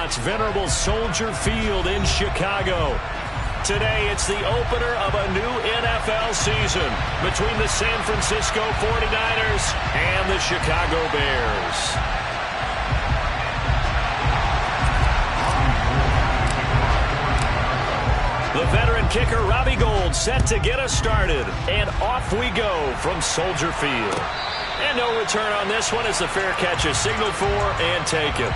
It's venerable Soldier Field in Chicago. Today, it's the opener of a new NFL season between the San Francisco 49ers and the Chicago Bears. The veteran kicker Robbie Gould set to get us started. And off we go from Soldier Field. And no return on this one as the fair catch is signaled for and taken.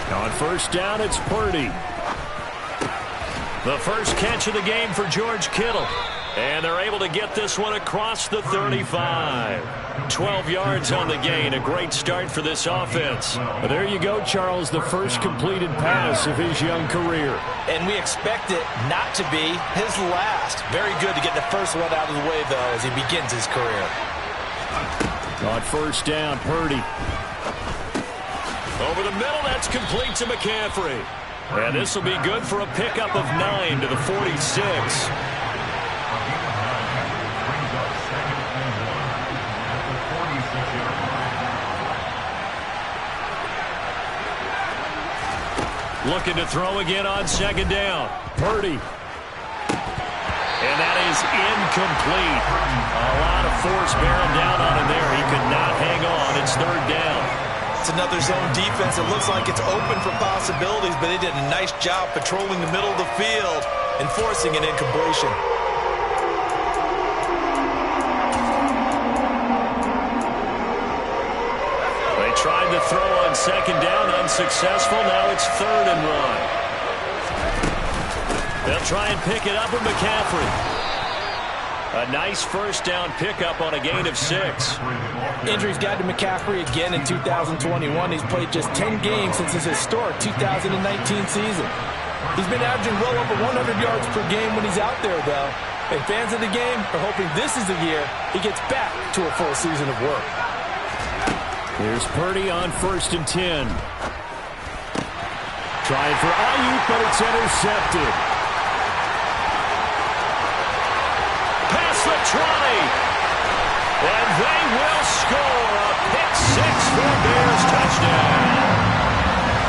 On first down, it's Purdy. The first catch of the game for George Kittle. And they're able to get this one across the 35. 12 yards on the gain. A great start for this offense. Well, there you go, Charles. The first completed pass of his young career. And we expect it not to be his last. Very good to get the first one out of the way, though, as he begins his career. On first down, Purdy. Over the middle, that's complete to McCaffrey. And this will be good for a pickup of 9 to the 46. Looking to throw again on second down. Purdy. And that is incomplete. A lot of force bearing down on him there. He could not hang on. It's third down. It's another zone defense. It looks like it's open for possibilities, but they did a nice job patrolling the middle of the field and forcing an incompletion. They tried to throw on second down, unsuccessful. Now it's 3rd and 1. They'll try and pick it up with McCaffrey. A nice first down pickup on a gain of 6. Injuries got to McCaffrey again in 2021. He's played just 10 games since his historic 2019 season. He's been averaging well over 100 yards per game when he's out there, though. And fans of the game are hoping this is the year he gets back to a full season of work. Here's Purdy on 1st and 10. Trying for Ayuk, but it's intercepted. The 20. And they will score a pick-6 for Bears touchdown.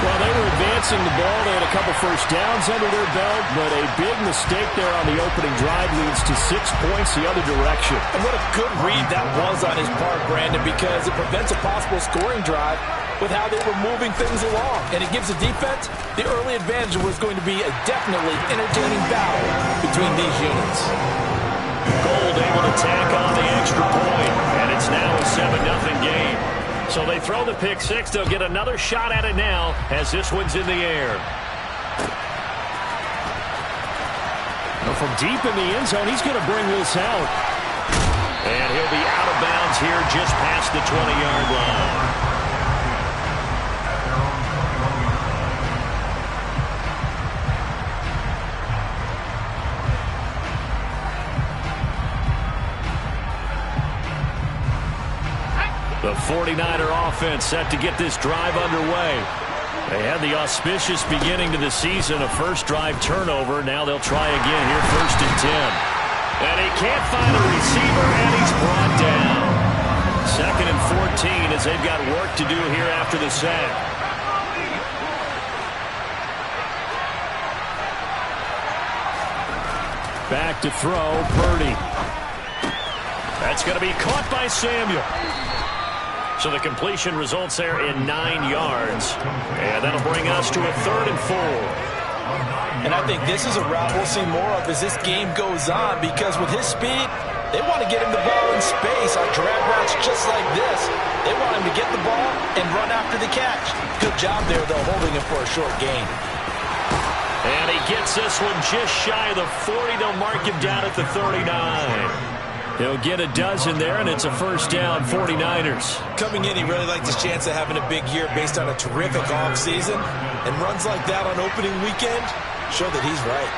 Well, they were advancing the ball. They had a couple first downs under their belt, but a big mistake there on the opening drive leads to 6 points the other direction. And what a good read that was on his part, Brandon, because it prevents a possible scoring drive with how they were moving things along. And it gives the defense the early advantage. Was going to be a definitely entertaining battle between these units. Gould able to tack on the extra point, and it's now a 7-0 game. So they throw the pick-6. They'll get another shot at it now as this one's in the air. Well, from deep in the end zone, he's going to bring this out. And he'll be out of bounds here just past the 20-yard line. The 49er offense set to get this drive underway. They had the auspicious beginning to the season, a first drive turnover. Now they'll try again here, 1st and 10. And he can't find a receiver, and he's brought down. 2nd and 14 as they've got work to do here after the sack. Back to throw, Purdy. That's going to be caught by Samuel. So the completion results there in 9 yards. And that'll bring us to a 3rd and 4. And I think this is a route we'll see more of as this game goes on, because with his speed, they want to get him the ball in space on drag routes just like this. They want him to get the ball and run after the catch. Good job there, though, holding him for a short gain. And he gets this one just shy of the 40. They'll mark him down at the 39. He'll get a dozen there, and it's a first down, 49ers. Coming in, he really liked his chance of having a big year based on a terrific offseason. And runs like that on opening weekend show that he's right.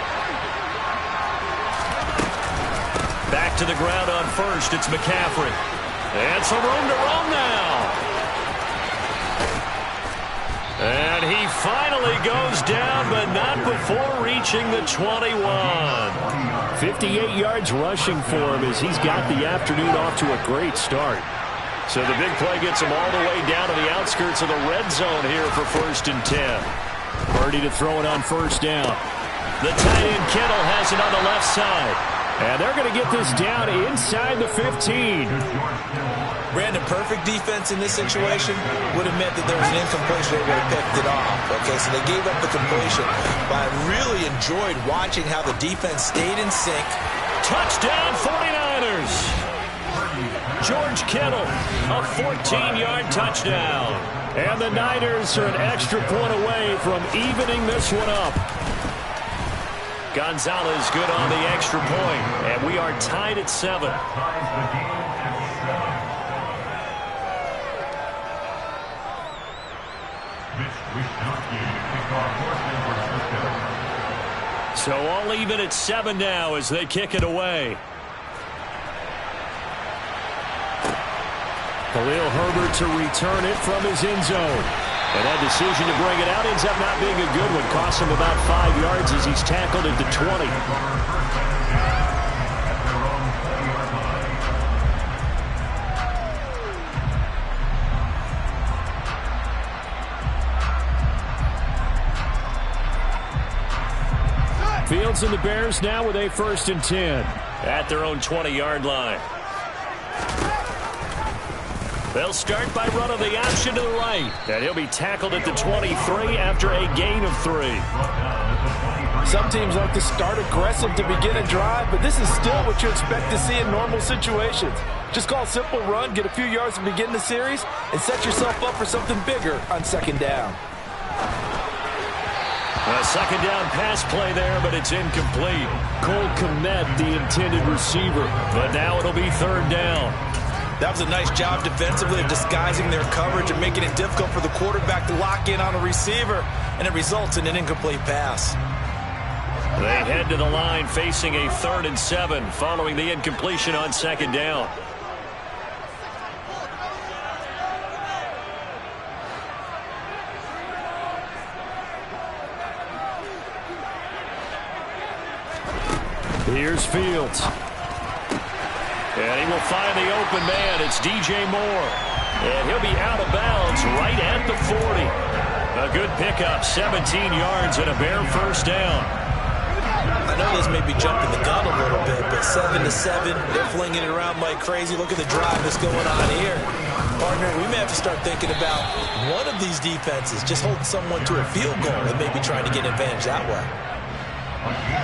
Back to the ground on first. It's McCaffrey. And some room to roam now. And he finally goes down, but not before reaching the 21. 58 yards rushing for him as he's got the afternoon off to a great start. So the big play gets him all the way down to the outskirts of the red zone here for 1st and 10. Purdy to throw it on 1st down. The tight end Kittle has it on the left side. And they're going to get this down inside the 15. Brandon, perfect defense in this situation would have meant that there was an incompletion. They would have picked it off. Okay, so they gave up the completion. But I really enjoyed watching how the defense stayed in sync. Touchdown 49ers. George Kittle, a 14-yard touchdown. And the Niners are an extra point away from evening this one up. Gonzalez good on the extra point, and we are tied at 7. So all even at 7 now as they kick it away. Khalil Herbert to return it from his end zone. And that decision to bring it out ends up not being a good one. Costs him about 5 yards as he's tackled at the 20. Fields and the Bears now with a 1st and 10. At their own 20-yard line. They'll start by running the option to the right. And he'll be tackled at the 23 after a gain of 3. Some teams like to start aggressive to begin a drive, but this is still what you expect to see in normal situations. Just call a simple run, get a few yards to begin the series, and set yourself up for something bigger on 2nd down. A 2nd down pass play there, but it's incomplete. Cole Kmet, the intended receiver. But now it'll be 3rd down. That was a nice job defensively of disguising their coverage and making it difficult for the quarterback to lock in on a receiver, and it results in an incomplete pass. They head to the line facing a 3rd and 7 following the incompletion on 2nd down. Here's Fields. And he will find the open man. It's DJ Moore. And he'll be out of bounds right at the 40. A good pickup, 17 yards and a bare 1st down. I know this may be jumping the gun a little bit, but 7-7, they're flinging it around like crazy. Look at the drive that's going on here. Partner, we may have to start thinking about one of these defenses just holding someone to a field goal and maybe trying to get an advantage that way.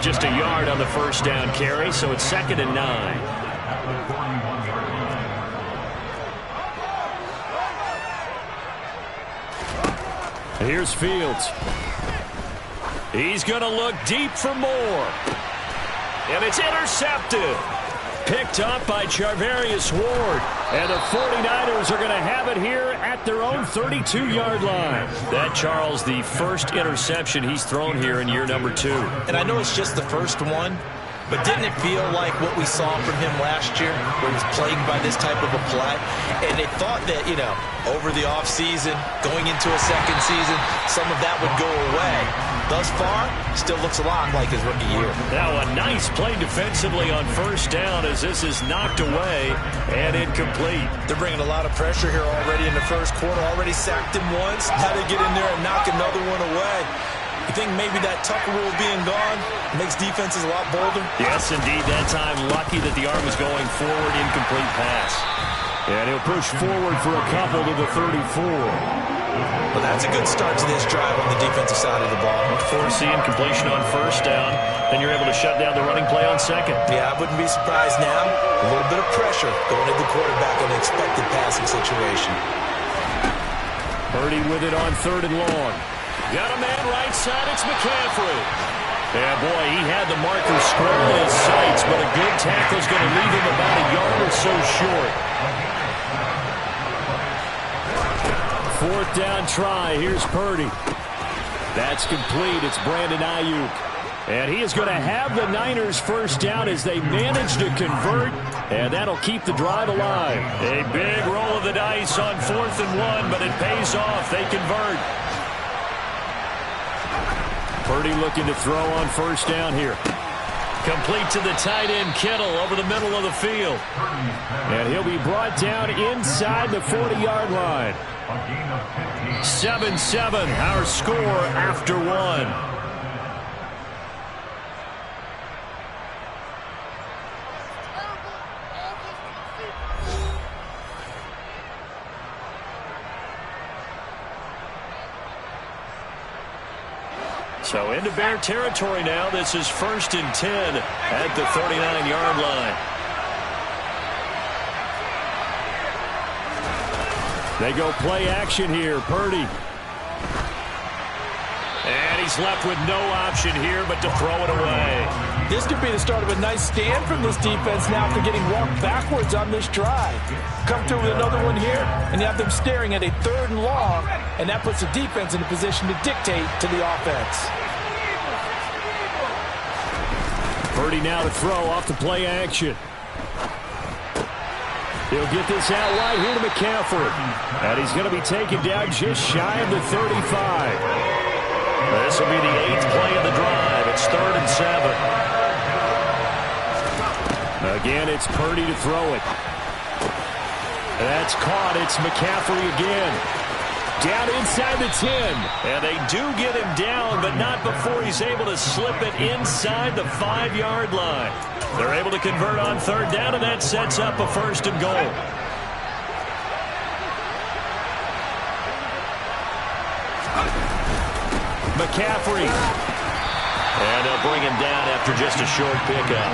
Just a yard on the 1st down carry, so it's 2nd and 9. Here's Fields. He's going to look deep for Moore. And it's intercepted. Picked up by Charvarius Ward. And the 49ers are going to have it here at their own 32-yard line. That, Charles, the first interception he's thrown here in year number 2. And I know it's just the first one, but didn't it feel like what we saw from him last year, where he was plagued by this type of a play? And they thought that, over the offseason, going into a 2nd season, some of that would go away. Thus far, still looks a lot like his rookie year. Now a nice play defensively on 1st down as this is knocked away and incomplete. They're bringing a lot of pressure here already in the 1st quarter. Already sacked him once. Now they get in there and knock another one away. You think maybe that Tucker rule being gone makes defenses a lot bolder? Yes, indeed. That time lucky that the arm was going forward. Incomplete pass. And he'll push forward for a couple to the 34. Well, that's a good start to this drive on the defensive side of the ball. Force the incompletion on 1st down. Then you're able to shut down the running play on 2nd. Yeah, I wouldn't be surprised now. A little bit of pressure going into the quarterback in an expected passing situation. Purdy with it on 3rd and long. Got a man right side. It's McCaffrey. Yeah, boy, he had the marker square in his sights, but a good tackle is going to leave him about a yard or so short. 4th down try. Here's Purdy. That's complete. It's Brandon Ayuk. And he is going to have the Niners 1st down as they manage to convert, and that'll keep the drive alive. A big roll of the dice on 4th and 1, but it pays off. They convert. Purdy looking to throw on first down here. Complete to the tight end, Kittle, over the middle of the field. And he'll be brought down inside the 40-yard line. 7-7, our score after one. So into Bear territory now. This is 1st and 10 at the 39-yard line. They go play action here. Purdy. And he's left with no option here but to throw it away. This could be the start of a nice stand from this defense now after getting walked backwards on this drive. Come through with another one here, and you have them staring at a 3rd and long, and that puts the defense in a position to dictate to the offense. Purdy now to throw off the play action. He'll get this out wide here to McCaffrey. And he's going to be taken down just shy of the 35. This will be the 8th play of the drive. It's 3rd and 7. Again, it's Purdy to throw it. That's caught. It's McCaffrey again. Down inside the 10. And they do get him down, but not before he's able to slip it inside the 5-yard line. They're able to convert on 3rd down, and that sets up a 1st and goal. McCaffrey. And they'll bring him down after just a short pickup.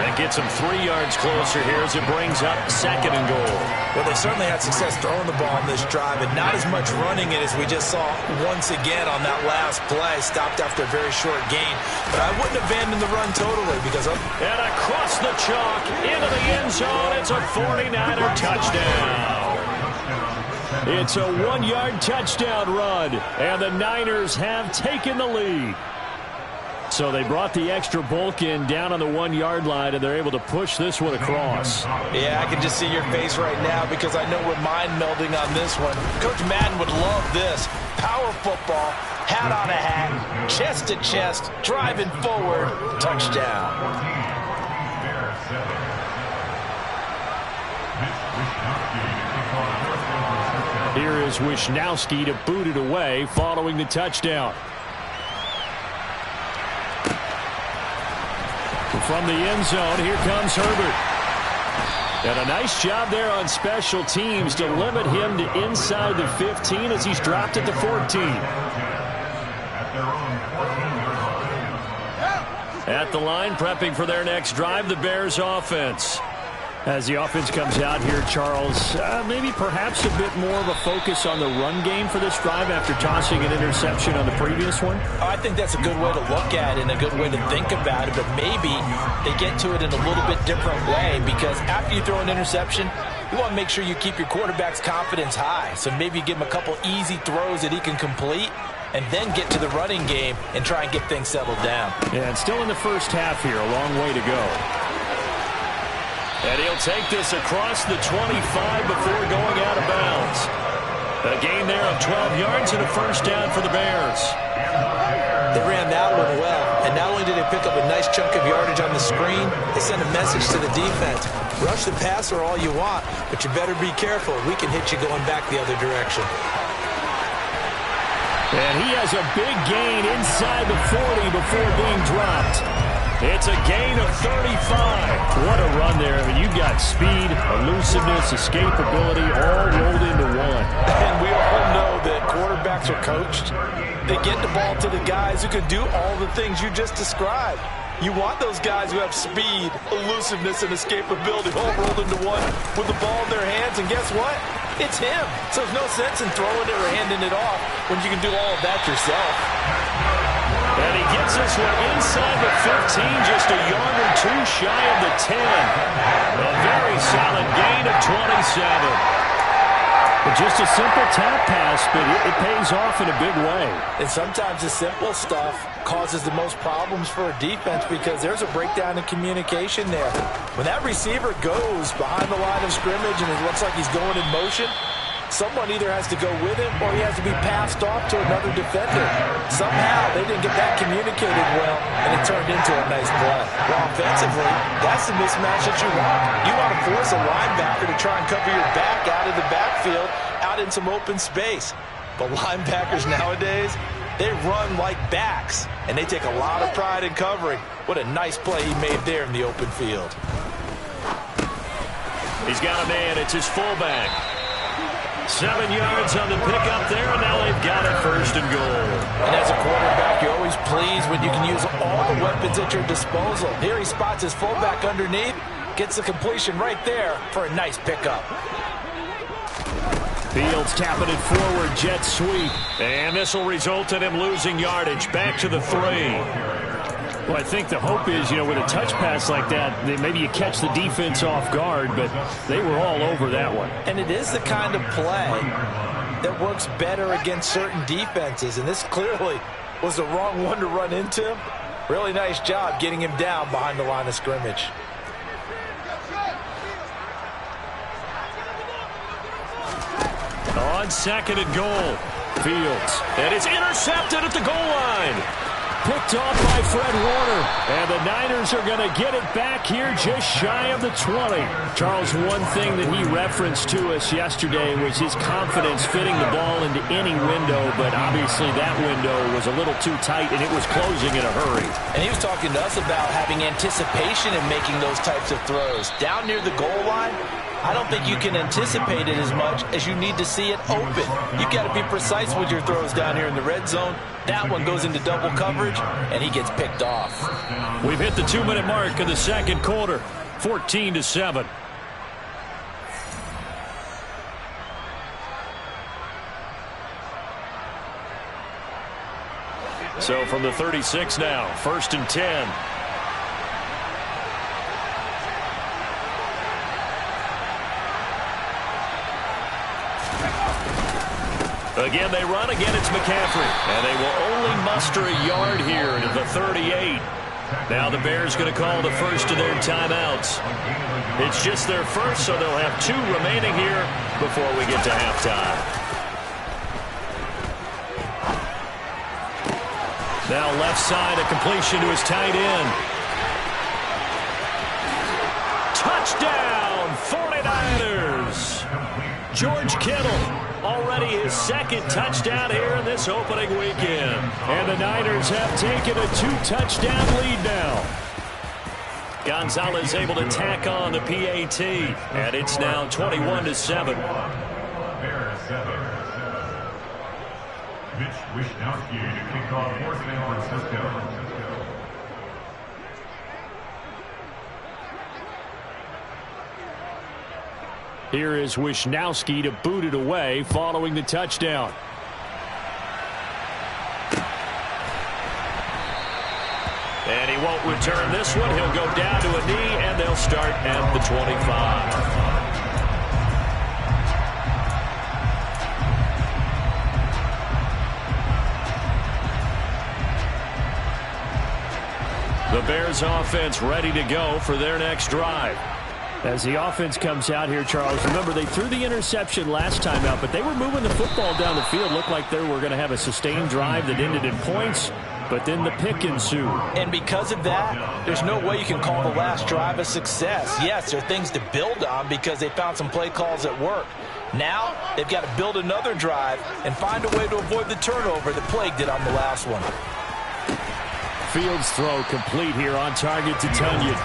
That gets him 3 yards closer here as it brings up 2nd and goal. Well, they certainly had success throwing the ball on this drive, and not as much running it as we just saw once again on that last play. Stopped after a very short gain. But I wouldn't abandon the run totally because and across the chalk into the end zone. It's a 49er touchdown. It's a 1-yard touchdown run, and the Niners have taken the lead. So they brought the extra bulk in down on the 1-yard line, and they're able to push this one across. Yeah, I can just see your face right now because I know we're mind melding on this one. Coach Madden would love this. Power football, hat on a hat, chest to chest, driving forward, touchdown. Here is Wisnowski to boot it away following the touchdown. From the end zone, here comes Herbert. And a nice job there on special teams to limit him to inside the 15 as he's dropped at the 14. At the line, prepping for their next drive, the Bears offense. As the offense comes out here, Charles, maybe perhaps a bit more of a focus on the run game for this drive after tossing an interception on the previous one? I think that's a good way to look at it and a good way to think about it, but maybe they get to it in a little bit different way because after you throw an interception, you want to make sure you keep your quarterback's confidence high. So maybe you give him a couple easy throws that he can complete and then get to the running game and try and get things settled down. Yeah, and still in the first half here, a long way to go. And he'll take this across the 25 before going out of bounds. A gain there of 12 yards and a 1st down for the Bears. They ran that one well, and not only did they pick up a nice chunk of yardage on the screen, they sent a message to the defense. Rush the passer all you want, but you better be careful. We can hit you going back the other direction. And he has a big gain inside the 40 before being dropped. It's a gain of 35. What a run there. I mean, you've got speed, elusiveness, escapability all rolled into one. And we all know that quarterbacks are coached. They get the ball to the guys who can do all the things you just described. You want those guys who have speed, elusiveness, and escapability all rolled into one with the ball in their hands. And guess what? It's him. So there's no sense in throwing it or handing it off when you can do all of that yourself. And he gets this one inside the 15, just a yard or two shy of the 10. A very solid gain of 27. But just a simple tap pass, but it pays off in a big way. And sometimes the simple stuff causes the most problems for a defense because there's a breakdown in communication there. When that receiver goes behind the line of scrimmage and it looks like he's going in motion, Someone either has to go with him or he has to be passed off to another defender. Somehow they didn't get that communicated well, and it turned into a nice play. Well, offensively, that's the mismatch that you want. You want to force a linebacker to try and cover your back out of the backfield, out in some open space. But linebackers nowadays, they run like backs, and they take a lot of pride in covering. What a nice play he made there in the open field. He's got a man. It's his fullback. 7 yards on the pickup there, and now they've got it first and goal. And as a quarterback, you're always pleased when you can use all the weapons at your disposal. Here he spots his fullback underneath, gets the completion right there for a nice pickup. Fields tapping it forward, jet sweep. And this will result in him losing yardage. Back to the 3. Well, I think the hope is, with a touch pass like that, maybe you catch the defense off guard, but they were all over that one. And it is the kind of play that works better against certain defenses, and this clearly was the wrong one to run into. Really nice job getting him down behind the line of scrimmage. On 2nd and goal, Fields. And it's intercepted at the goal line. Picked off by Fred Warner. And the Niners are going to get it back here just shy of the 20. Charles, one thing that he referenced to us yesterday was his confidence fitting the ball into any window, but obviously that window was a little too tight, and it was closing in a hurry. And he was talking to us about having anticipation in making those types of throws. Down near the goal line, I don't think you can anticipate it as much as you need to see it open. You got to be precise with your throws down here in the red zone. That one goes into double coverage, and he gets picked off. We've hit the 2-minute mark in the second quarter, 14-7. So from the 36 now, 1st and 10. Again, they run. Again, it's McCaffrey. And they will only muster a yard here at the 38. Now the Bears going to call the first of their timeouts. It's just their first, so they'll have 2 remaining here before we get to halftime. Now left side, a completion to his tight end. Touchdown, 49ers. George Kittle. Already his 2nd touchdown here in this opening weekend. And the Niners have taken a 2-touchdown lead now. Gonzalez able to tack on the PAT. And it's now 21-7. Bears 7. Mitch Wishnowsky to kick off for San Francisco. Here is Wishnowsky to boot it away following the touchdown. And he won't return this one. He'll go down to a knee, and they'll start at the 25. The Bears offense ready to go for their next drive. As the offense comes out here, Charles, remember they threw the interception last time out, but they were moving the football down the field. Looked like they were going to have a sustained drive that ended in points, but then the pick ensued. And because of that, there's no way you can call the last drive a success. Yes, there are things to build on because they found some play calls that work. Now, they've got to build another drive and find a way to avoid the turnover that plagued it on the last one. Fields throw complete here on target to Tonyan.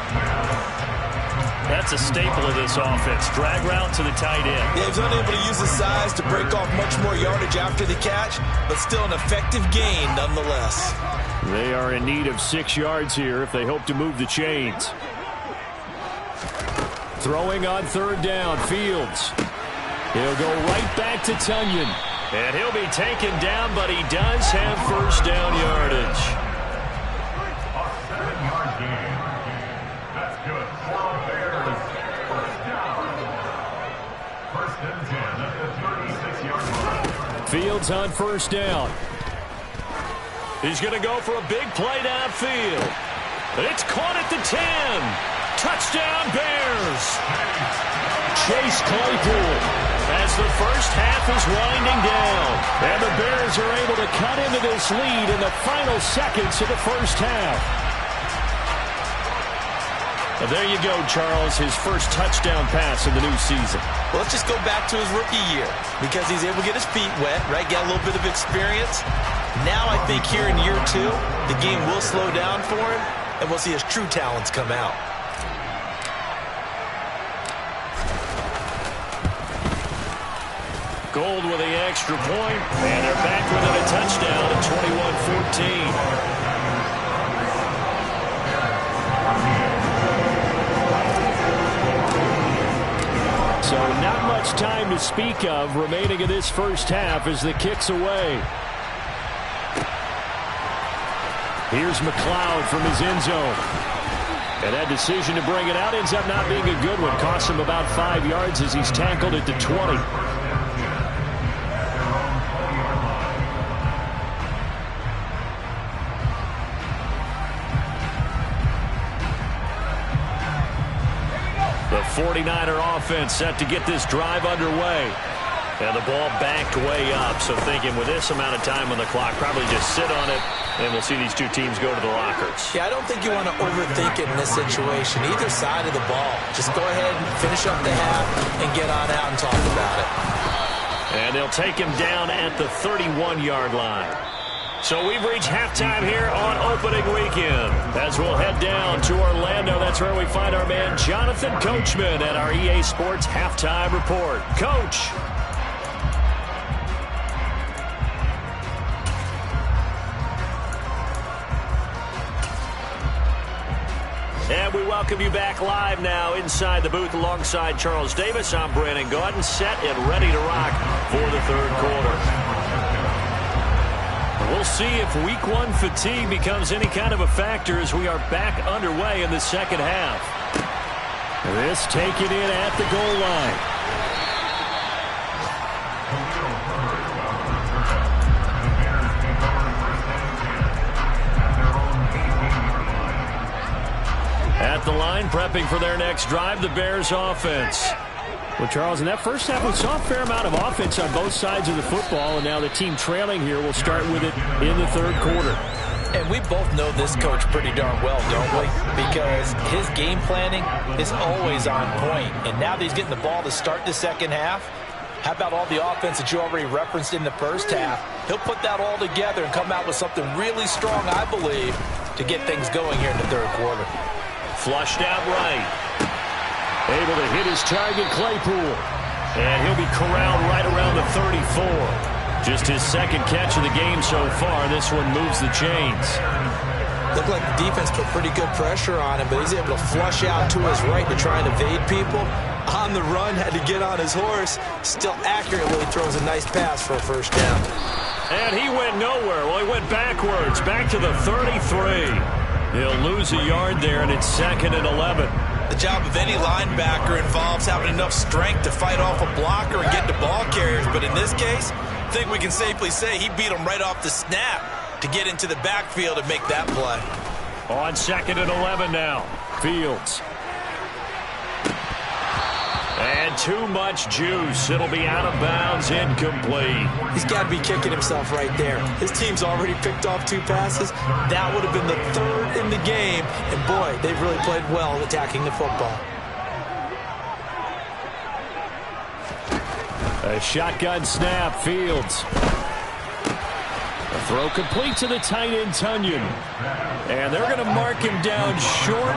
That's a staple of this offense. Drag route to the tight end. Yeah, he's unable to use his size to break off much more yardage after the catch, but still an effective gain nonetheless. They are in need of 6 yards here if they hope to move the chains. Throwing on 3rd down, Fields. He'll go right back to Tonyan. And he'll be taken down, but he does have 1st down yardage. Fields on 1st down. He's going to go for a big play downfield. It's caught at the 10. Touchdown, Bears. Chase Claypool. As the first half is winding down, and the Bears are able to cut into this lead in the final seconds of the first half. Well, there you go, Charles, his first touchdown pass in the new season. Well, let's just go back to his rookie year because he's able to get his feet wet, right? Get a little bit of experience. Now I think here in year 2, the game will slow down for him, and we'll see his true talents come out. Gold with the extra point, and they're back within a touchdown at 21-14. So not much time to speak of remaining in this first half as the kick's away. Here's McLeod from his end zone. And that decision to bring it out ends up not being a good one. Costs him about 5 yards as he's tackled at the 20. The 49er offense set to get this drive underway. And the ball backed way up, so thinking with this amount of time on the clock, probably just sit on it, and we'll see these two teams go to the lockers. Yeah, I don't think you want to overthink it in this situation. Either side of the ball. Just go ahead and finish up the half and get on out and talk about it. And they'll take him down at the 31-yard line. So we've reached halftime here on opening weekend. As we'll head down to Orlando, that's where we find our man Jonathan Coachman at our EA Sports Halftime Report. Coach. And we welcome you back live now inside the booth alongside Charles Davis. I'm Brandon Gaudin, set and ready to rock for the third quarter. We'll see if week 1 fatigue becomes any kind of a factor as we are back underway in the second half. This taken in at the goal line. At the line, prepping for their next drive, the Bears offense. Well, Charles, in that first half, we saw a fair amount of offense on both sides of the football, and now the team trailing here will start with it in the third quarter. And we both know this coach pretty darn well, don't we? Because his game planning is always on point. And now that he's getting the ball to start the second half, how about all the offense that you already referenced in the first half? He'll put that all together and come out with something really strong, I believe, to get things going here in the third quarter. Flushed out right. Able to hit his target, Claypool. And he'll be corralled right around the 34. Just his second catch of the game so far. This one moves the chains. Looked like the defense put pretty good pressure on him, but he's able to flush out to his right to try and evade people. On the run, had to get on his horse. Still accurately throws a nice pass for a first down. And he went nowhere. Well, he went backwards, back to the 33. He'll lose a yard there, and it's 2nd and 11. The job of any linebacker involves having enough strength to fight off a blocker and get to ball carriers. But in this case, I think we can safely say he beat him right off the snap to get into the backfield and make that play. On 2nd and 11 now. Fields. And too much juice. It'll be out of bounds, incomplete. He's got to be kicking himself right there. His team's already picked off 2 passes. That would have been the 3rd in the game. And, boy, they've really played well attacking the football. A shotgun snap, Fields. A throw complete to the tight end, Tunyon. And they're going to mark him down short,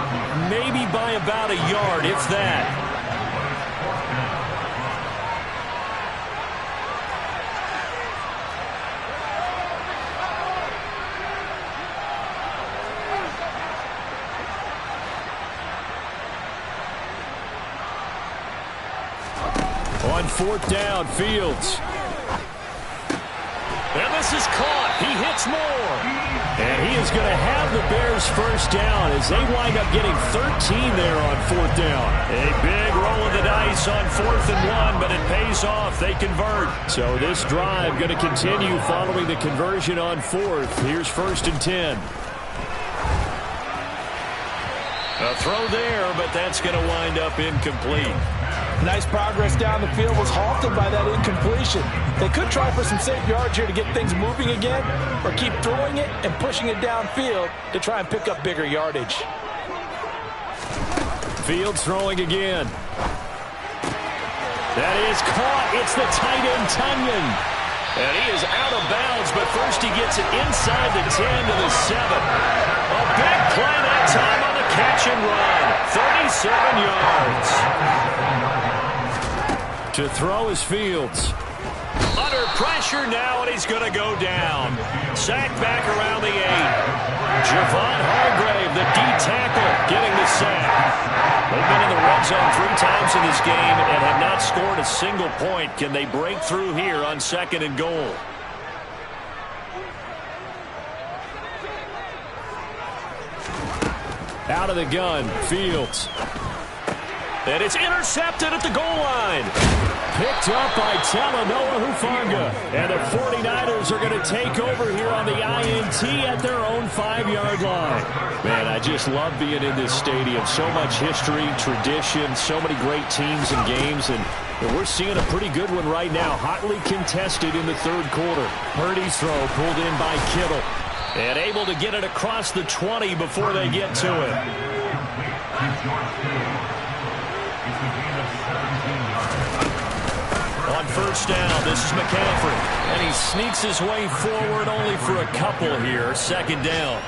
maybe by about a yard, if that. On 4th down, Fields. And this is caught. He hits more. And he is going to have the Bears first down as they wind up getting 13 there on 4th down. A big roll of the dice on 4th and 1, but it pays off. They convert. So this drive going to continue following the conversion on 4th. Here's 1st and 10. A throw there, but that's going to wind up incomplete. Nice progress down the field was halted by that incompletion. They could try for some safe yards here to get things moving again, or keep throwing it and pushing it downfield to try and pick up bigger yardage. Fields throwing again. That is caught. It's the tight end, Tunyon. And he is out of bounds, but first he gets it inside the 10 to the 7. A big play that time on the catch and run. 37 yards. To throw is Fields. Under pressure now, and he's going to go down. Sacked back around the 8. Javon Hargrave, the D tackle, getting the sack. They've been in the red zone 3 times in this game and have not scored a single point. Can they break through here on 2nd and goal? Out of the gun, Fields. And it's intercepted at the goal line. Picked up by Talanoa Hufanga. And the 49ers are going to take over here on the INT at their own 5-yard line. Man, I just love being in this stadium. So much history, tradition, so many great teams and games. And we're seeing a pretty good one right now. Hotly contested in the 3rd quarter. Purdy's throw pulled in by Kittle. And able to get it across the 20 before they get to it. On 1st down, this is McCaffrey. And he sneaks his way forward only for a couple here. 2nd down.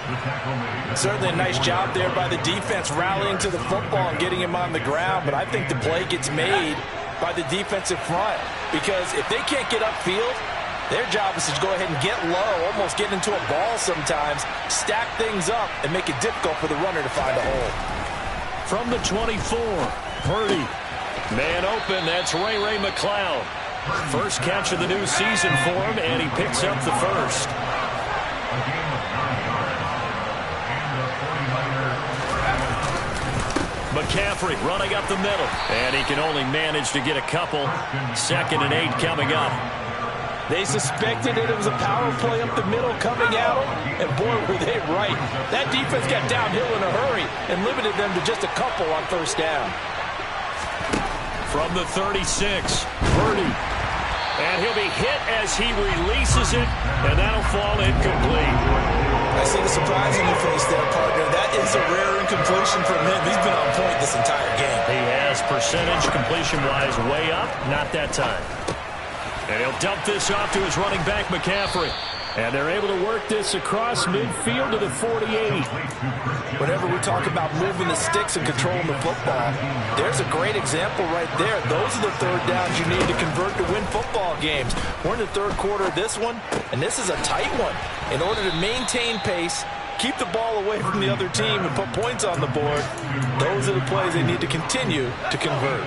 Certainly a nice job there by the defense rallying to the football and getting him on the ground. But I think the play gets made by the defensive front. Because if they can't get upfield, their job is to go ahead and get low, almost get into a ball sometimes, stack things up, and make it difficult for the runner to find a hole. From the 24, Purdy. Man open, that's Ray McCloud. First catch of the new season for him, and he picks up the first. McCaffrey running up the middle, and he can only manage to get a couple. 2nd and 8 coming up. They suspected it was a power play up the middle coming out, and boy, were they right. That defense got downhill in a hurry and limited them to just a couple on 1st down. From the 36, Purdy. And he'll be hit as he releases it, and that'll fall incomplete. I see the surprise in your face there, partner. That is a rare incompletion from him. He's been on point this entire game. He has percentage completion-wise way up, not that time. And he'll dump this off to his running back, McCaffrey. And they're able to work this across midfield to the 48. Whenever we talk about moving the sticks and controlling the football, there's a great example right there. Those are the 3rd downs you need to convert to win football games. We're in the 3rd quarter of this one, and this is a tight one. In order to maintain pace, keep the ball away from the other team, and put points on the board, those are the plays they need to continue to convert.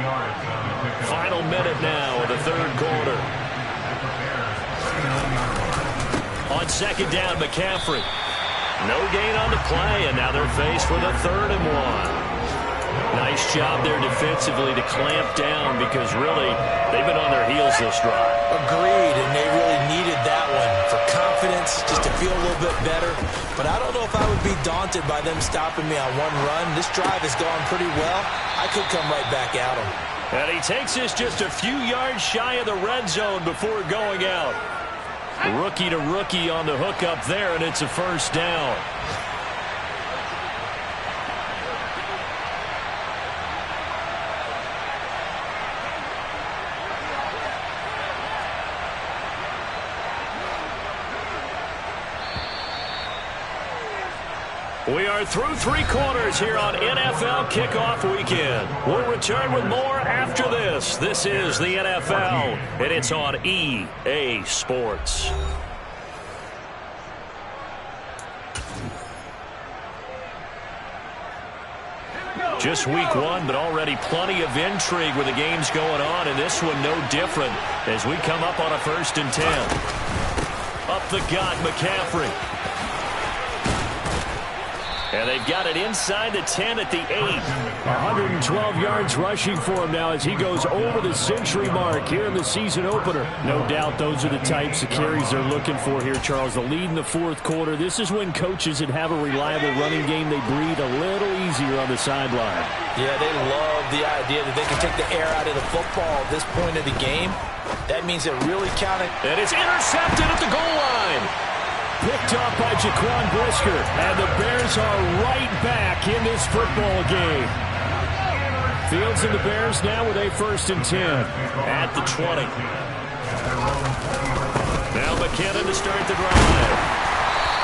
Final minute now of the 3rd quarter. On 2nd down, McCaffrey. No gain on the play, and now they're faced with a 3rd and 1. Nice job there defensively to clamp down because really they've been on their heels this drive. Agreed, and they really needed that one for confidence, just to feel a little bit better. But I don't know if I would be daunted by them stopping me on one run. This drive has gone pretty well. I could come right back at them. And he takes this just a few yards shy of the red zone before going out. Rookie to rookie on the hook up there, and it's a 1st down. We are through 3 quarters here on NFL Kickoff Weekend. We'll return with more after this. This is the NFL, and it's on EA Sports. Just week 1, but already plenty of intrigue with the games going on, and this one no different as we come up on a 1st and 10. Up the gut, McCaffrey. And And they've got it inside the 10 at the 8. 112 yards rushing for him now as he goes over the century mark here in the season opener. No doubt those are the types of carries they're looking for here, Charles. The lead in the fourth quarter. This is when coaches that have a reliable running game, they breathe a little easier on the sideline. Yeah, they love the idea that they can take the air out of the football at this point of the game. That means they're really counting. And it's intercepted at the goal line. Picked up by Jaquan Brisker, and the Bears are right back in this football game. Fields and the Bears now with a 1st and 10. At the 20. Now McKinnon to start the drive.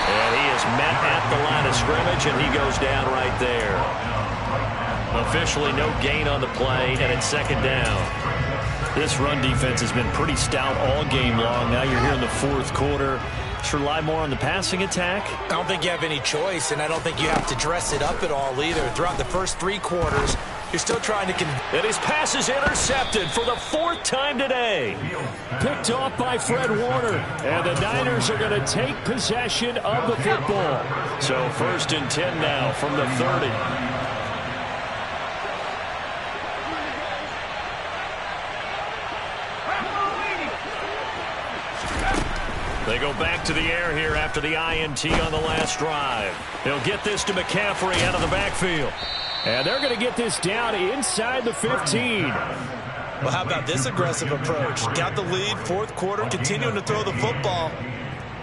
And he is met at the line of scrimmage, and he goes down right there. Officially no gain on the play, and it's 2nd down. This run defense has been pretty stout all game long. Now you're here in the fourth quarter. Should rely more on the passing attack? I don't think you have any choice, and I don't think you have to dress it up at all either. Throughout the first 3 quarters, you're still trying to And his pass is intercepted for the 4th time today. Picked off by Fred Warner, and the Niners are going to take possession of the football. So 1st and 10 now from the 30. They go back to the air here after the INT on the last drive. They'll get this to McCaffrey out of the backfield. And they're going to get this down inside the 15. Well, how about this aggressive approach? Got the lead, fourth quarter, continuing to throw the football.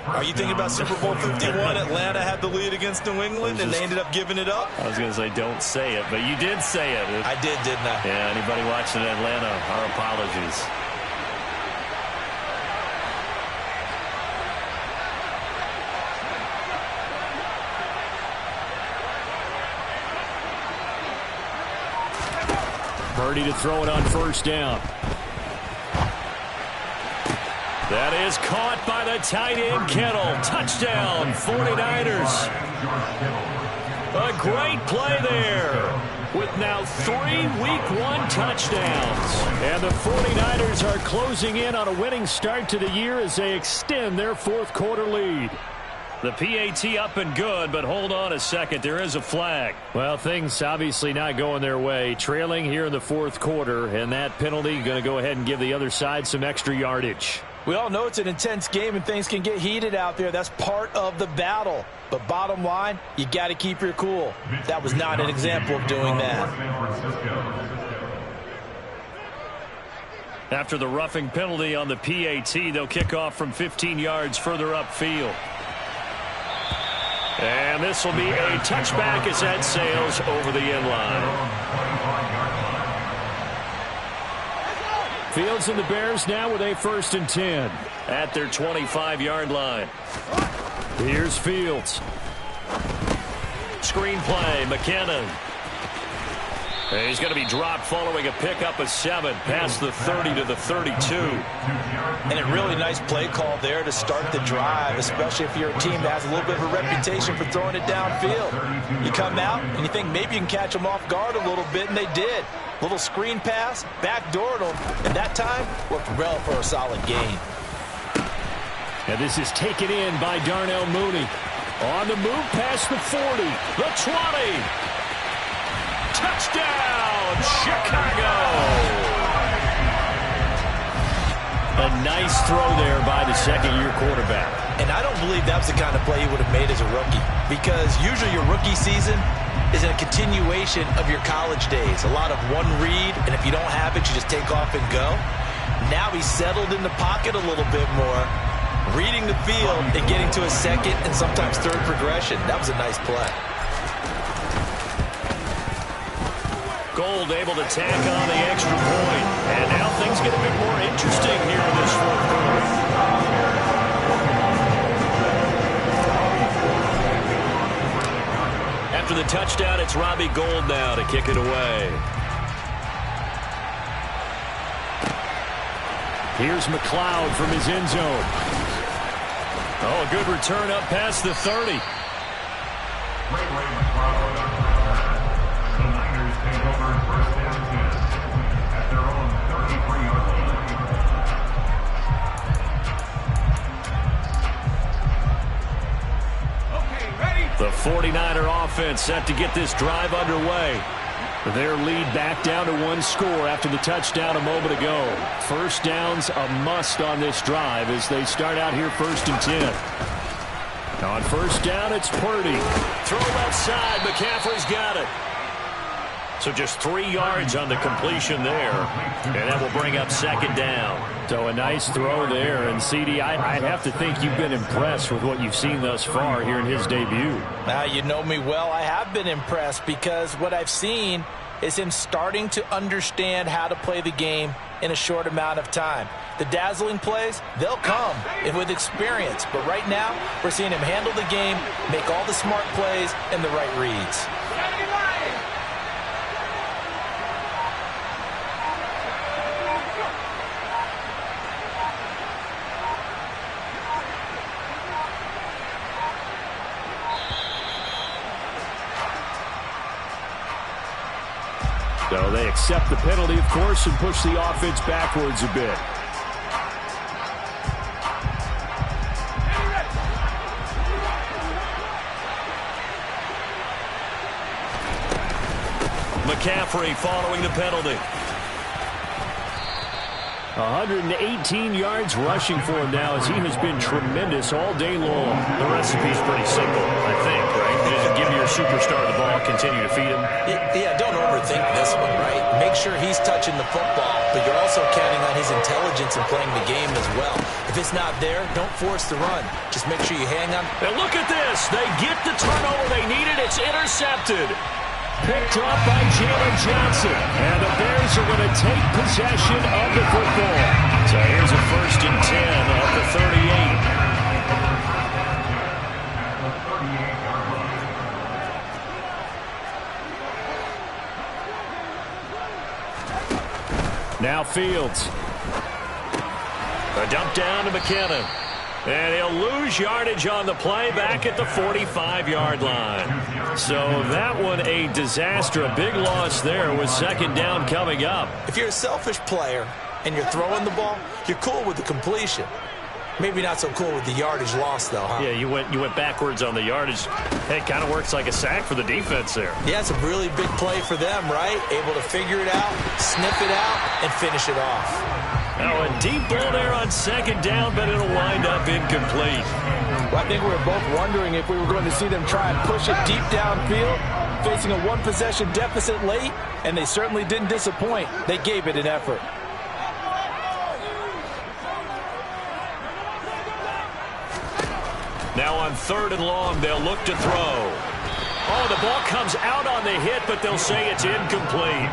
Are you thinking about Super Bowl 51? Atlanta had the lead against New England, and they ended up giving it up? I was going to say don't say it, but you did say it. I did, didn't I? Yeah, anybody watching Atlanta, our apologies. Purdy to throw it on 1st down. That is caught by the tight end, Kittle. Touchdown, 49ers. A great play there with now 3 Week 1 touchdowns. And the 49ers are closing in on a winning start to the year as they extend their fourth quarter lead. The PAT up and good, but hold on a second. There is a flag. Well, things obviously not going their way. Trailing here in the fourth quarter, and that penalty going to go ahead and give the other side some extra yardage. We all know it's an intense game and things can get heated out there. That's part of the battle. But bottom line, you got to keep your cool. That was not an example of doing that. After the roughing penalty on the PAT, they'll kick off from 15 yards further upfield. And this will be a touchback as that sails over the end line. Fields and the Bears now with a 1st and 10. At their 25-yard line. Here's Fields. Screen play, McKinnon. And he's going to be dropped following a pickup of 7 past the 30 to the 32. And a really nice play call there to start the drive, especially if you're a team that has a little bit of a reputation for throwing it downfield. You come out and you think maybe you can catch them off guard a little bit, and they did. Little screen pass, backdoored them, and that time worked well for a solid gain. And this is taken in by Darnell Mooney. On the move past the 40, the 20. Touchdown, Chicago! A nice throw there by the second-year quarterback. And I don't believe that was the kind of play he would have made as a rookie, because usually your rookie season is a continuation of your college days. A lot of one read, and if you don't have it, you just take off and go. Now he's settled in the pocket a little bit more, reading the field and getting to a second and sometimes third progression. That was a nice play. Gold able to tack on the extra point. And now things get a bit more interesting here in this fourth quarter. After the touchdown, it's Robbie Gould now to kick it away. Here's McLeod from his end zone. Oh, a good return up past the 30. The 49er offense set to get this drive underway. Their lead back down to one score after the touchdown a moment ago. First down's a must on this drive as they start out here 1st and 10. On first down, it's Purdy. Throw left side. McCaffrey's got it. So just 3 yards on the completion there. And that will bring up 2nd down. So a nice throw there. And, CD, I'd have to think you've been impressed with what you've seen thus far here in his debut. Now, you know me well. I have been impressed because what I've seen is him starting to understand how to play the game in a short amount of time. The dazzling plays, they'll come with experience. But right now, we're seeing him handle the game, make all the smart plays, and the right reads. So they accept the penalty, of course, and push the offense backwards a bit. McCaffrey following the penalty. 118 yards rushing for him now as he has been tremendous all day long. The recipe's pretty simple, I think, right? Just give your superstar the ball, continue to feed him. Yeah, don't overthink this one, right? Make sure he's touching the football, but you're also counting on his intelligence and playing the game as well. If it's not there, don't force the run. Just make sure you hang on. And look at this. They get the turnover they needed. It's intercepted. Picked off by Jalen Johnson. And the Bears are going to take possession of the football. So here's a 1st and 10 at the 38. Now Fields. A dump down to McKinnon. And he'll lose yardage on the play back at the 45-yard line. So that one a disaster, a big loss there with 2nd down coming up. If you're a selfish player and you're throwing the ball, you're cool with the completion. Maybe not so cool with the yardage loss, though, huh? Yeah, you went backwards on the yardage. Hey, it kind of works like a sack for the defense there. Yeah, it's a really big play for them, right? Able to figure it out, sniff it out, and finish it off. Now a deep ball there on 2nd down, but it'll wind up incomplete. Well, I think we were both wondering if we were going to see them try and push it deep downfield, facing a one-possession deficit late, and they certainly didn't disappoint. They gave it an effort. Now on 3rd and long, they'll look to throw. Oh, the ball comes out on the hit, but they'll say it's incomplete.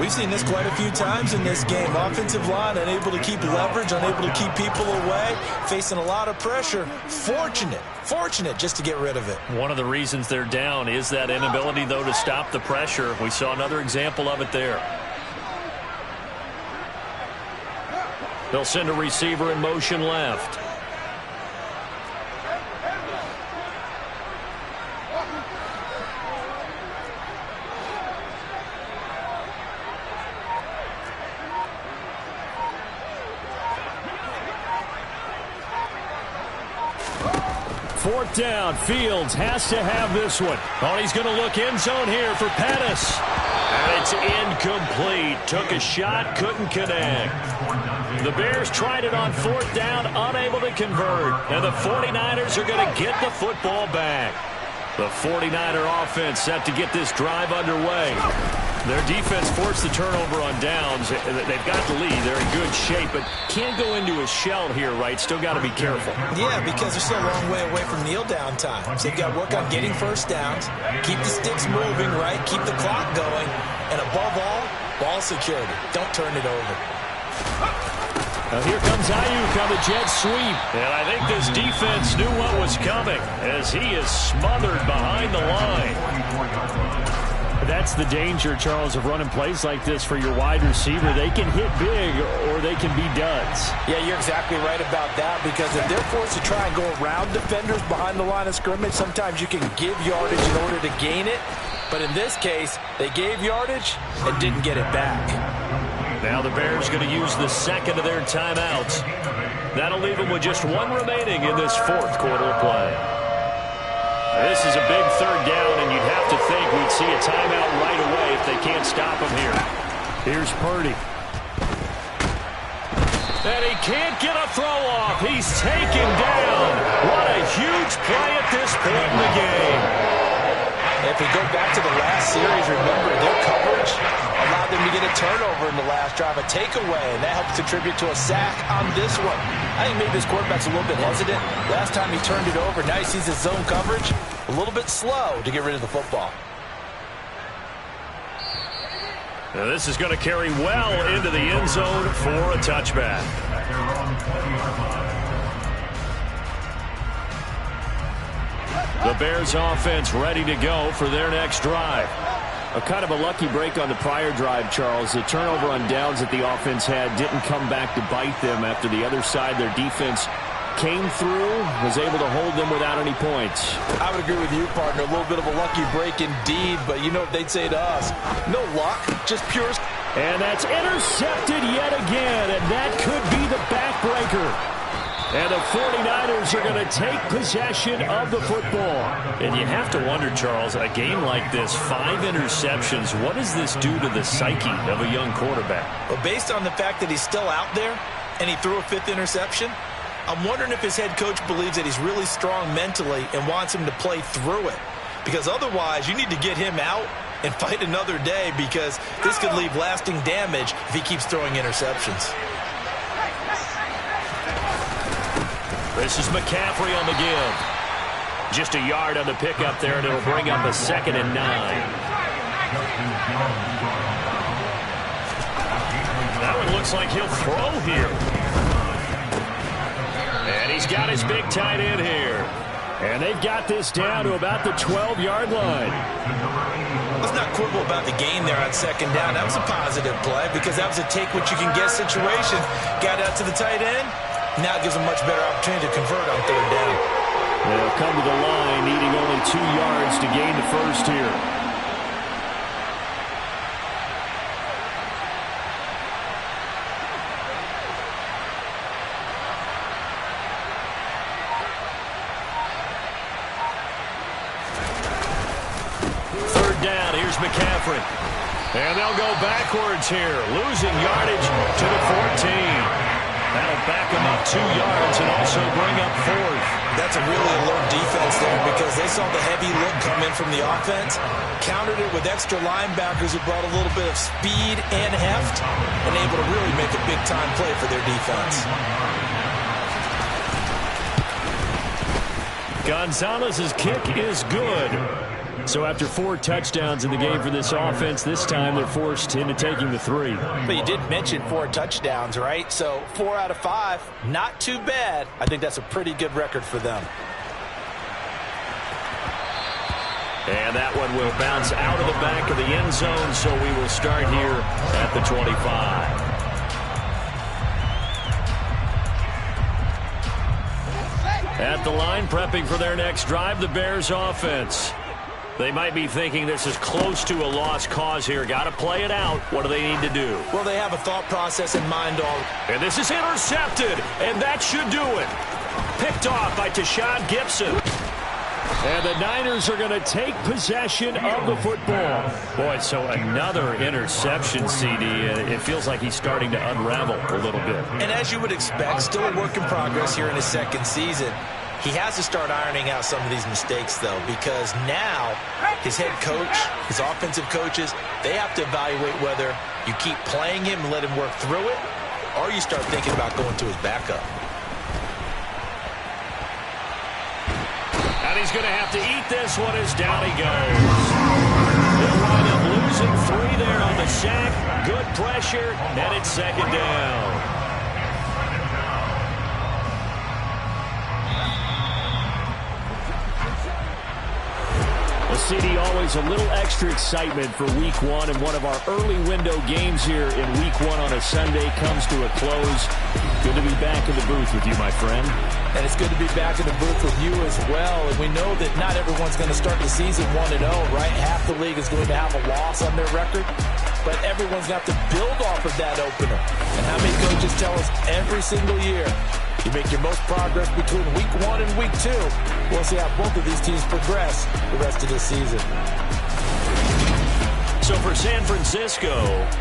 We've seen this quite a few times in this game. Offensive line unable to keep leverage, unable to keep people away, facing a lot of pressure. Fortunate just to get rid of it. One of the reasons they're down is that inability, though, to stop the pressure. We saw another example of it there. They'll send a receiver in motion left. Fourth down. Fields has to have this one. Oh, he's going to look end zone here for Pettis. And it's incomplete. Took a shot, couldn't connect. The Bears tried it on 4th down, unable to convert. And the 49ers are going to get the football back. The 49er offense set to get this drive underway. Their defense forced the turnover on downs. They've got the lead. They're in good shape, but can't go into a shell here, right? Still got to be careful. Yeah, because they're still a long way away from kneel down time. So you've got to work on getting first downs, keep the sticks moving, right? Keep the clock going, and above all, ball security. Don't turn it over. Now here comes Ayuk on the jet sweep. And I think this defense knew what was coming as he is smothered behind the line. That's the danger, Charles, of running plays like this for your wide receiver. They can hit big or they can be duds. Yeah, you're exactly right about that, because if they're forced to try and go around defenders behind the line of scrimmage, sometimes you can give yardage in order to gain it. But in this case, they gave yardage and didn't get it back. Now the Bears going to use the second of their timeouts. That'll leave them with just one remaining in this 4th quarter of play. This is a big third down, and you'd have to think we'd see a timeout right away if they can't stop him here. Here's Purdy. And he can't get a throw off. He's taken down. What a huge play at this point in the game. If we go back to the last series, remember, their coverage allowed them to get a turnover in the last drive, a takeaway, and that helped contribute to a sack on this one. I think maybe this quarterback's a little bit hesitant. Last time he turned it over, now he sees his zone coverage, a little bit slow to get rid of the football. Now this is going to carry well into the end zone for a touchback. The Bears offense ready to go for their next drive. A kind of a lucky break on the prior drive, Charles. The turnover on downs that the offense had didn't come back to bite them after the other side. Their defense came through, was able to hold them without any points. I would agree with you, partner. A little bit of a lucky break indeed, but you know what they'd say to us. No luck, just pure. And that's intercepted yet again, and that could be the backbreaker. And the 49ers are going to take possession of the football. And you have to wonder, Charles, a game like this, 5 interceptions, what does this do to the psyche of a young quarterback? Well, based on the fact that he's still out there and he threw a 5th interception, I'm wondering if his head coach believes that he's really strong mentally and wants him to play through it. Because otherwise, you need to get him out and fight another day, because this could leave lasting damage if he keeps throwing interceptions. This is McCaffrey on the give. Just a yard on the pickup there, and it'll bring up a 2nd and 9. That one looks like he'll throw here. And he's got his big tight end here. And they've got this down to about the 12-yard line. Let's not quibble about the gain there on 2nd down. That was a positive play, because that was a take-what-you-can-get situation. Got out to the tight end. Now it gives them a much better opportunity to convert on 3rd down. They'll come to the line, needing only 2 yards to gain the first here. Third down, here's McCaffrey. And they'll go backwards here, losing yardage to the 14. That'll back them up 2 yards and also bring up 4th. That's a really alert defense there, because they saw the heavy look come in from the offense, countered it with extra linebackers who brought a little bit of speed and heft, and able to really make a big-time play for their defense. Gonzalez's kick is good. So after 4 touchdowns in the game for this offense, this time they're forced into taking the 3. But you did mention 4 touchdowns, right? So 4 out of 5, not too bad. I think that's a pretty good record for them. And that one will bounce out of the back of the end zone, so we will start here at the 25. At the line, prepping for their next drive, the Bears offense. They might be thinking this is close to a lost cause here. Got to play it out. What do they need to do? Well, they have a thought process in mind already. And this is intercepted, and that should do it. Picked off by Tashawn Gibson. And the Niners are going to take possession of the football. Boy, so another interception, CD. It feels like he's starting to unravel a little bit. And as you would expect, still a work in progress here in his 2nd season. He has to start ironing out some of these mistakes, though, because now his head coach, his offensive coaches, they have to evaluate whether you keep playing him and let him work through it, or you start thinking about going to his backup. And he's going to have to eat this one as down he goes. They'll wind up losing 3 there on the sack. Good pressure, and it's 2nd down. CD, always a little extra excitement for Week 1, and one of our early window games here in Week 1 on a Sunday comes to a close. Good to be back in the booth with you, my friend. And it's good to be back in the booth with you as well. And we know that not everyone's going to start the season 1-0, right? Half the league is going to have a loss on their record. But everyone's going to have to build off of that opener. And how many coaches tell us every single year, You make your most progress between week 1 and week 2. We'll see how both of these teams progress the rest of this season. So for San Francisco,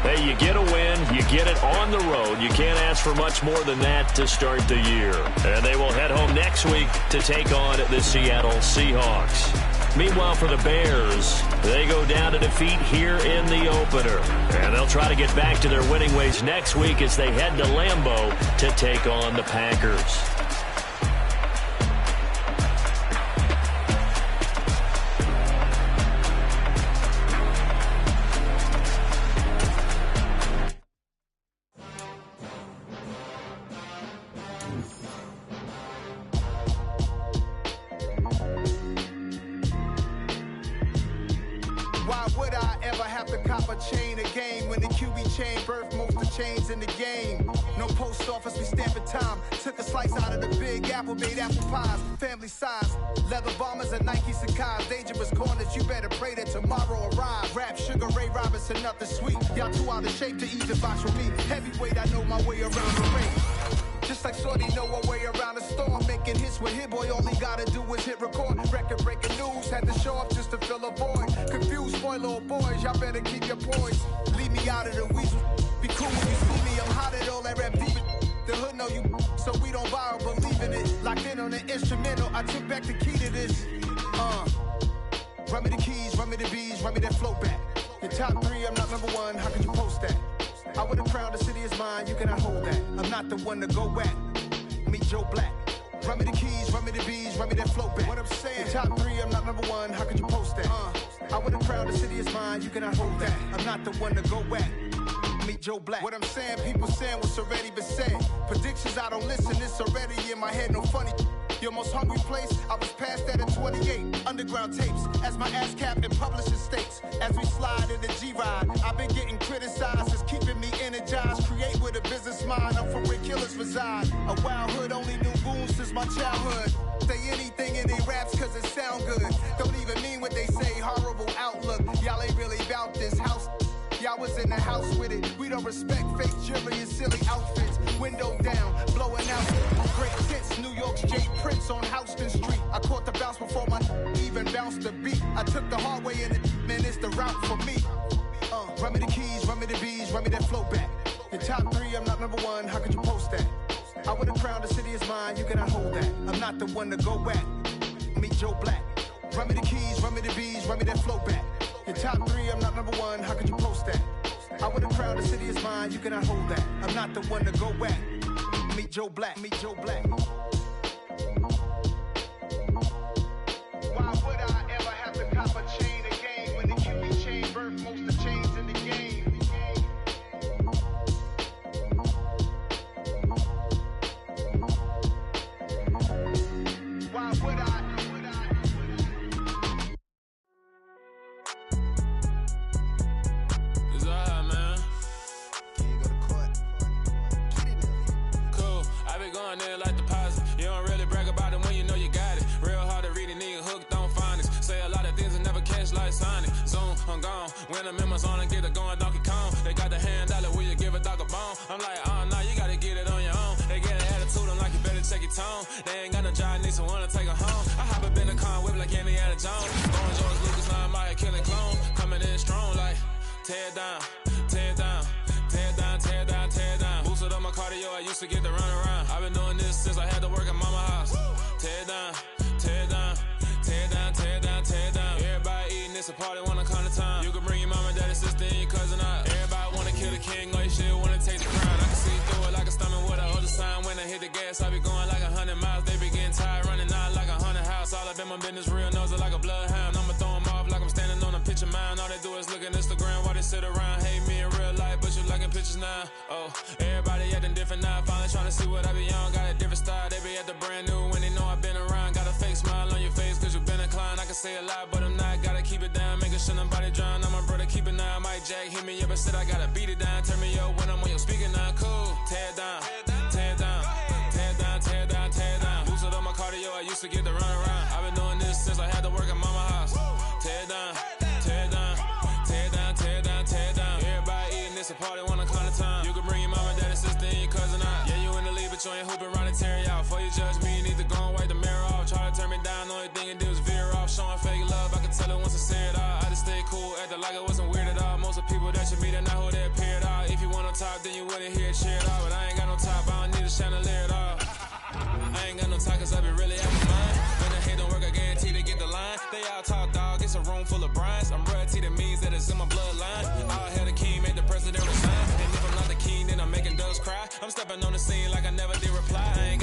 hey, you get a win, you get it on the road. You can't ask for much more than that to start the year. And they will head home next week to take on the Seattle Seahawks. Meanwhile, for the Bears, they go down to defeat here in the opener. And they'll try to get back to their winning ways next week as they head to Lambeau to take on the Packers. Why would I ever have to cop a chain again when the QB chain birthed most of chains in the game? No post office, we stamping time. Took a slice out of the Big Apple, made apple pies, family size. Leather bombers and Nike Sacai's. Dangerous corners, you better pray that tomorrow arrive. Rap, Sugar Ray Robinson, nothing sweet. Y'all too out of shape to even box with me. Heavyweight, I know my way around the ring. Just like Shorty know a way around the storm. Making hits with Hit Boy, all he gotta do is hit record. Record breaking news, had to show up just to fill a void. Confused boy, little boys, y'all better keep your poise. Leave me out of the weasel. Be cool when you see me, I'm hot at all that rap deep. The hood know you, so we don't borrow, believe in it. Locked in on the instrumental, I took back the key to this. Run me the keys, run me the bees, run me that flow back. Your top 3, I'm not number 1, how could you post that? I would have crowned the city is mine, you cannot hold that. I'm not the one to go back. Meet Joe Black. Run me the keys, run me the bees, run me that flow back. What I'm saying, top 3, I'm not number 1, how could you post that? I would have crowned the city is mine, you cannot hold that. I'm not the one to go back. Meet Joe Black. What I'm saying, people saying what's already been said. Predictions, I don't listen, it's already in my head, no funny. Your most hungry place, I was past that at 28. Underground tapes, as my ass cap in publishing states. As we slide in the G-Ride, I've been getting criticized, it's keeping me energized. Create with a business mind, I'm from where killers reside. A wild hood, only knew goons since my childhood. Say anything in they raps cause it sound good. Don't even mean what they say, horrible outlook. Y'all ain't really about this house. Y'all was in the house with it. We don't respect fake jewelry and silly outfits. Window down, blowing out. Great tits, New York's Jay Prince on Houston Street. I caught the bounce before my even bounced the beat. I took the hard way in it, man, it's the route for me. Run me the keys, run me the bees, run me that flow back. Your top 3, I'm not number 1, how could you post that? I would have crowned the city is mine, you cannot hold that. I'm not the one to go back. Meet Joe Black. Run me the keys, run me the bees, run me that flow back. Your top 3, I'm not number 1, how could you post that? I would have crowned the city is mine, you cannot hold that. I'm not the one to go back. Meet Joe Black, meet Joe Black. Why would I ever have to cop a chain again when the QB chain birthed most of chains in the game? Why would I? Like deposit. You don't really brag about it when you know you got it. Real hard to read a nigga hooked on phonics. Say a lot of things and never catch like Sonic. Zoom, I'm gone. When I'm in my zone and get it going Donkey Kong. They got the hand dollar, will you give a dog a bone? I'm like, nah, you gotta get it on your own. They get an attitude, I'm like, you better check your tone. They ain't got no job, need someone to take her home. I hop up in the car, whip like Indiana Jones. Going George Lucas, now I'm out here killing clone. Coming in strong like, tear down, tear down. Tear down, tear down, tear down. Boosted up my cardio, I used to get to run around. I've been doing this since I had to work at mama house. Tear down, tear down, tear down, tear down, tear down. Everybody eating, it's a party, wanna come to time. You can bring your mama, daddy, sister, and your cousin out. Everybody wanna kill the king, or you shit wanna take the crown. I can see through it like a stomach with a other sign. When I hit the gas, I be going like 100 miles. They be getting tired, running out like 100 house. All up in my business, real nose it like a bloodhound. I'ma throw them off like I'm standing on a picture mine. All they do is look at Instagram while they sit around, hate me in real life, but you liking pictures now. Oh, everybody acting different now. Finally trying to see what I be on. Got a different style. They be at the brand new when they know I've been around. Got a fake smile on your face cause you been inclined. I can say a lot, but I'm not. Gotta keep it down. Making sure nobody drown. I'm my brother, keep it now. Mike Jack hit me up and said I gotta beat it down. Turn me up when I'm on your speaker now. Cool. Tear down. Tear down. Tear down. Tear down. Tear down. Boosted up my cardio. I used to get to run around. I've been doing this since I had to work at mama house. Tear down. Tear down. Tear down. Tear down. Tear down. Everybody eating, it's a party, wanna come to time. You can bring your mama, daddy, sister, and your cousin out. Yeah, you in the league, but you ain't hooping around and tear out. then I hold that period all. If you want on top, then you wouldn't hear it cheer it all. But I ain't got no top, I don't need a chandelier at all. I ain't got no talk, cause I be really out of mind. When the hate don't work, I guarantee to get the line. They all talk, dog, it's a room full of brines. I'm royalty, that means that it's in my bloodline. All hell the king, made the president resign. And if I'm not the king, then I'm making doves cry. I'm stepping on the scene like I never did reply. I ain't